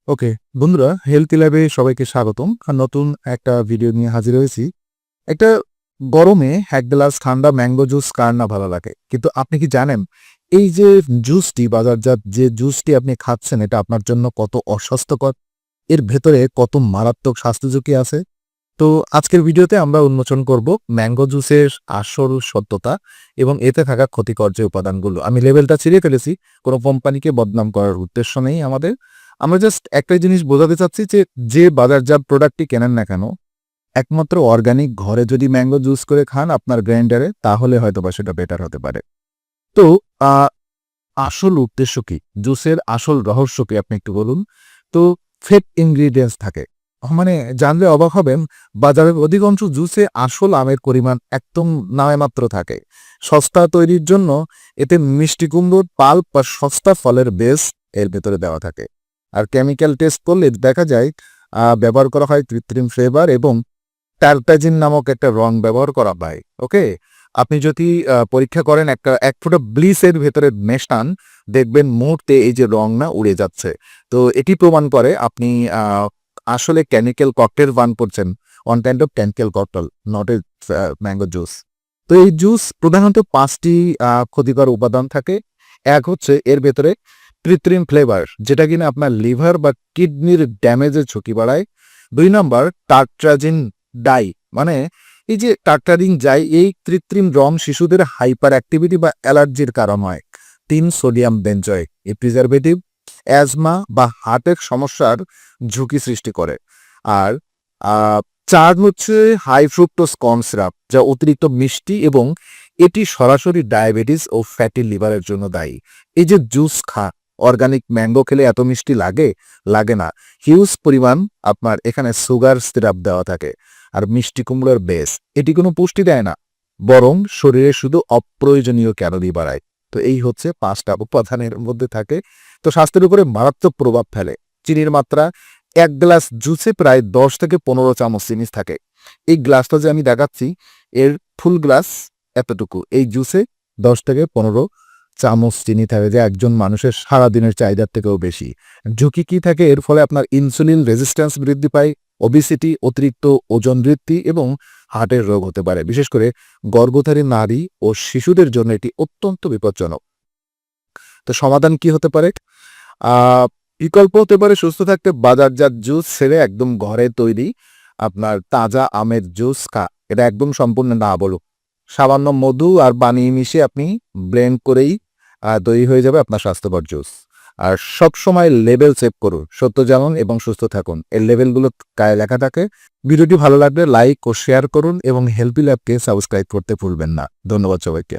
ওকে, বন্ধুরা, হেলথি ল্যাবে সবাইকে স্বাগতম। নতুন একটা ভিডিও নিয়ে হাজির হয়েছি। একটা গরমে এক গ্লাস ঠান্ডা ম্যাঙ্গো জুস কার না ভালো লাগে? কিন্তু আপনি কি জানেন এই যে জুসটি, বাজারজাত যে জুসটি আপনি খাচ্ছেন, এটা আপনার জন্য কত অস্বাস্থ্যকর? এর ভেতরে কত মারাত্মক স্বাস্থ্য ঝুঁকি আছে? তো আজকের ভিডিওতে আমরা উন্মোচন করব ম্যাঙ্গো জুসের আসল সত্যতা এবং এতে থাকা ক্ষতিকর যে উপাদানগুলো। আমি লেবেলটা ছিঁড়ে ফেলেছি, কোনো কোম্পানিকে বদনাম করার উদ্দেশ্য নেই আমাদের। আমরা জাস্ট একটাই জিনিস বোঝাতে চাচ্ছি যে বাজারজাত প্রোডাক্টটি কেনেন না কেন, একমাত্র অর্গানিক ঘরে যদি ম্যাঙ্গো জুস করে খান আপনার গ্রাইন্ডারে, তাহলে হয়তোবা সেটা বেটার হতে পারে। তো আহ, আসল উদ্দেশ্য কি, জুসের আসল রহস্য কি আপনি একটু বলুন তো। ফেক ইনগ্রিডিয়েন্টস থাকে, মানে জানলে অবাক হবেন, বাজারের অধিকাংশ জুসে আসল আমের পরিমাণ একদম নামেমাত্র থাকে। সস্তা তৈরির জন্য এতে মিষ্টি কুমড়োর পাল্প বা সস্তা ফলের বেস এর ভেতরে দেওয়া থাকে। আর কেমিক্যাল টেস্ট করলে দেখা যায় ব্যবহার করা হয় কৃত্রিম ফ্লেভার এবং টার্টাজিন নামক একটা রং ব্যবহার করা হয়। ওকে, আপনি যদি পরীক্ষা করেন এক ফোঁটা ব্লিসের ভেতরে মেশান, দেখবেন মুহূর্তে এই যে রং না উড়ে যাচ্ছে। তো এটি প্রমাণ করে আপনি আসলে কেমিক্যাল ককটেল পান করছেন, one kind of chemical cocktail, not a mango juice. তো এই জুস প্রধানত 5টি ক্ষতিকর উপাদান থাকে। এক হচ্ছে এর ভেতরে কৃত্রিম ফ্লেভার, যেটা কিনা আপনার লিভার বা কিডনির ড্যামেজের ঝুঁকি বাড়ায়। 2 নম্বর টার্ট্রাজিন ডাই, মানে এই যে টার্টারিং যাই, এই কৃত্রিম রং শিশুদের হাইপার অ্যাক্টিভিটি বা অ্যালার্জির কারণ হয়। 3 সোডিয়াম বেঞ্জয়েট, এই প্রিজারভেটিভ অ্যাজমা বা হার্টের সমস্যার ঝুঁকি সৃষ্টি করে। আর 4 হচ্ছে হাই ফ্রুক্টোজ কর্ন সিরাপ, যা অতিরিক্ত মিষ্টি এবং এটি সরাসরি ডায়াবেটিস ও ফ্যাটি লিভারের জন্য দায়ী। এই যে জুস অর্গানিক ম্যাঙ্গো খেলে এত মিষ্টি লাগে না। হিউজ পরিমাণ আপনার এখানে সুগার সিরাপ দেওয়া থাকে। আর মিষ্টি কুমড়োর বেস, এটি কোনো পুষ্টি দেয় না, বরং শরীরে শুধু অপ্রয়োজনীয় ক্যালোরি বাড়ায়। তো এই হচ্ছে 5টা উপাদানের মধ্যে থাকে, তো স্বাস্থ্যের উপরে মারাত্মক প্রভাব ফেলে। চিনির মাত্রা 1 গ্লাস জুসে প্রায় 10 থেকে 15 চামচ চিনি থাকে। এই গ্লাসটা যে আমি দেখাচ্ছি, এর ফুল গ্লাস এতটুকু, এই জুসে 10 থেকে 15 চামচ চিনি থাকে, যে একজন মানুষের সারাদিনের চাহিদার থেকেও বেশি। ঝুঁকি কি থাকে এর ফলে? আপনার ইনসুলিন রেজিস্ট্যান্স বৃদ্ধি পায়, ওবিসিটি, অতিরিক্ত ওজন বৃদ্ধি এবং হার্টের রোগ হতে পারে। বিশেষ করে গর্ভধারী নারী ও শিশুদের জন্য এটি অত্যন্ত বিপজ্জনক। তো সমাধান কি হতে পারে? বিকল্প হতে পারে সুস্থ থাকতে বাজারজাত জুস ছেড়ে একদম ঘরে তৈরি আপনার তাজা আমের জুস এটা একদম সম্পূর্ণ না বলুক, সামান্য মধু আর পানি মিশিয়ে আপনি ব্লেন্ড করেই তৈরি হয়ে যাবে আপনার স্বাস্থ্যকর জুস। আর সব সময় লেবেল সেভ করুন, সত্য জানুন এবং সুস্থ থাকুন, এর লেবেলগুলো গায়ে লেখা থাকে। ভিডিওটি ভালো লাগলে লাইক ও শেয়ার করুন এবং হেলথি ল্যাবকে সাবস্ক্রাইব করতে ভুলবেন না। ধন্যবাদ সবাইকে।